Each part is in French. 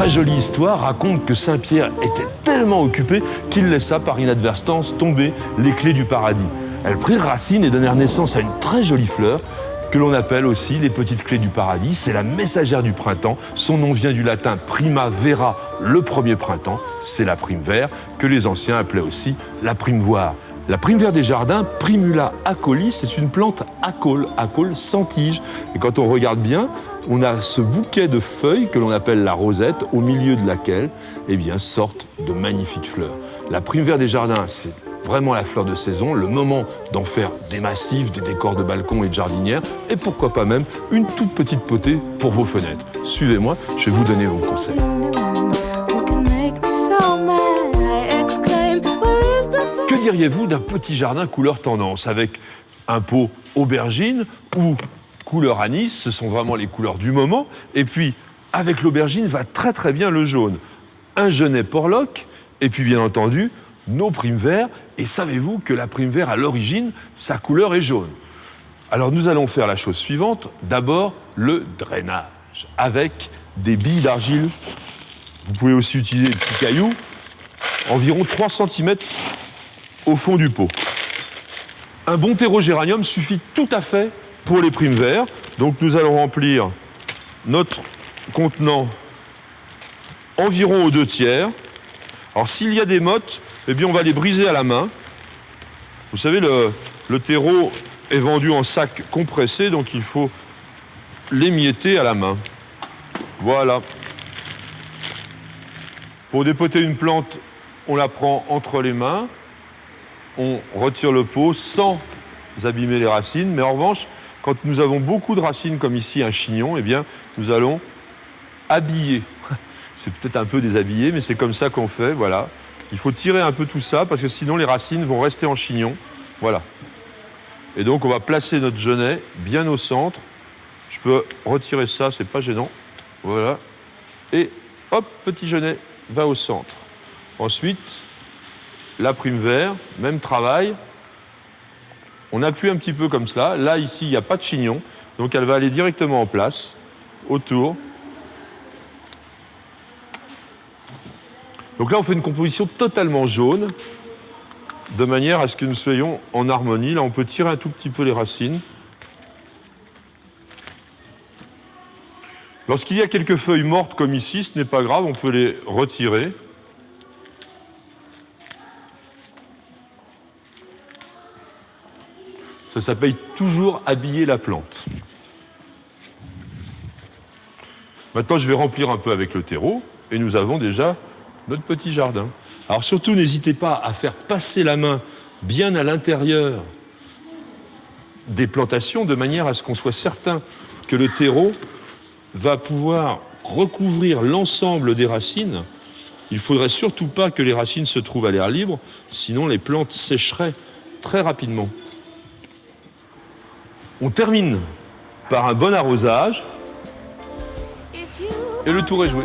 très jolie histoire raconte que Saint-Pierre était tellement occupé qu'il laissa par inadvertance tomber les clés du paradis. Elles prirent racine et donnèrent naissance à une très jolie fleur que l'on appelle aussi les petites clés du paradis. C'est la messagère du printemps. Son nom vient du latin primavera, le premier printemps. C'est la prime vert que les anciens appelaient aussi la prime voire. La prime vert des jardins, Primula acolis, c'est une plante acole sans tige. Et quand on regarde bien, on a ce bouquet de feuilles que l'on appelle la rosette, au milieu de laquelle sortent de magnifiques fleurs. La prime vert des jardins, c'est vraiment la fleur de saison, le moment d'en faire des massifs, des décors de balcons et de jardinières, et pourquoi pas même une toute petite potée pour vos fenêtres. Suivez-moi, je vais vous donner vos conseils. Que diriez-vous d'un petit jardin couleur tendance, avec un pot aubergine ou couleur anis, ce sont vraiment les couleurs du moment, et puis avec l'aubergine va très très bien le jaune. Un genêt porlock, et puis bien entendu, nos primes verts, et savez-vous que la prime vert, à l'origine, sa couleur est jaune. Alors nous allons faire la chose suivante, d'abord le drainage, avec des billes d'argile. Vous pouvez aussi utiliser des petits cailloux, environ 3 cm au fond du pot. Un bon terreau géranium suffit tout à fait pour les primes verts. Donc nous allons remplir notre contenant environ aux 2/3. Alors s'il y a des mottes, on va les briser à la main. Vous savez, le terreau est vendu en sac compressé, donc il faut l'émietter à la main. Voilà. Pour dépoter une plante, on la prend entre les mains, on retire le pot sans abîmer les racines, mais en revanche, quand nous avons beaucoup de racines, comme ici un chignon, nous allons habiller. C'est peut-être un peu déshabillé, mais c'est comme ça qu'on fait, voilà. Il faut tirer un peu tout ça, parce que sinon les racines vont rester en chignon. Voilà. Et donc on va placer notre genêt bien au centre. Je peux retirer ça, c'est pas gênant. Voilà. Et hop, petit genêt va au centre. Ensuite, la prime vert, même travail. On appuie un petit peu comme cela. Là, ici, il n'y a pas de chignon. Donc elle va aller directement en place, autour. Donc là, on fait une composition totalement jaune, de manière à ce que nous soyons en harmonie. Là, on peut tirer un tout petit peu les racines. Lorsqu'il y a quelques feuilles mortes comme ici, ce n'est pas grave, on peut les retirer. Ça s'appelle toujours habiller la plante. Maintenant, je vais remplir un peu avec le terreau, et nous avons déjà notre petit jardin. Alors surtout, n'hésitez pas à faire passer la main bien à l'intérieur des plantations, de manière à ce qu'on soit certain que le terreau va pouvoir recouvrir l'ensemble des racines. Il ne faudrait surtout pas que les racines se trouvent à l'air libre, sinon les plantes sécheraient très rapidement. On termine par un bon arrosage et le tour est joué.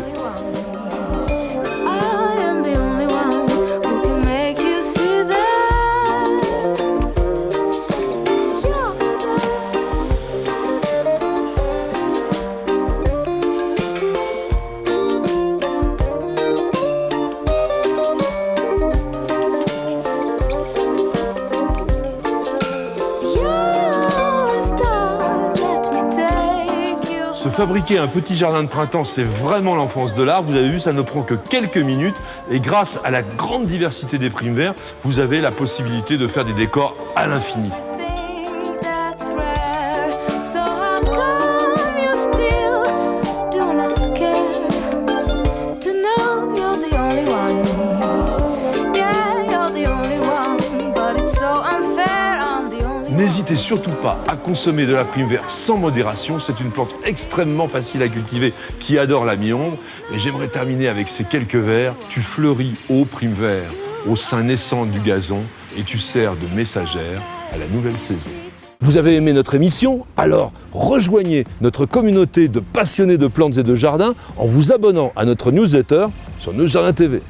Se fabriquer un petit jardin de printemps, c'est vraiment l'enfance de l'art. Vous avez vu, ça ne prend que quelques minutes. Et grâce à la grande diversité des primes verts, vous avez la possibilité de faire des décors à l'infini. N'hésitez surtout pas à consommer de la prime vert sans modération. C'est une plante extrêmement facile à cultiver qui adore la mi-ombre. Et j'aimerais terminer avec ces quelques vers. Tu fleuris, ô prime vert, au sein naissant du gazon, et tu sers de messagère à la nouvelle saison. Vous avez aimé notre émission? Alors rejoignez notre communauté de passionnés de plantes et de jardins en vous abonnant à notre newsletter sur Nos Jardins TV.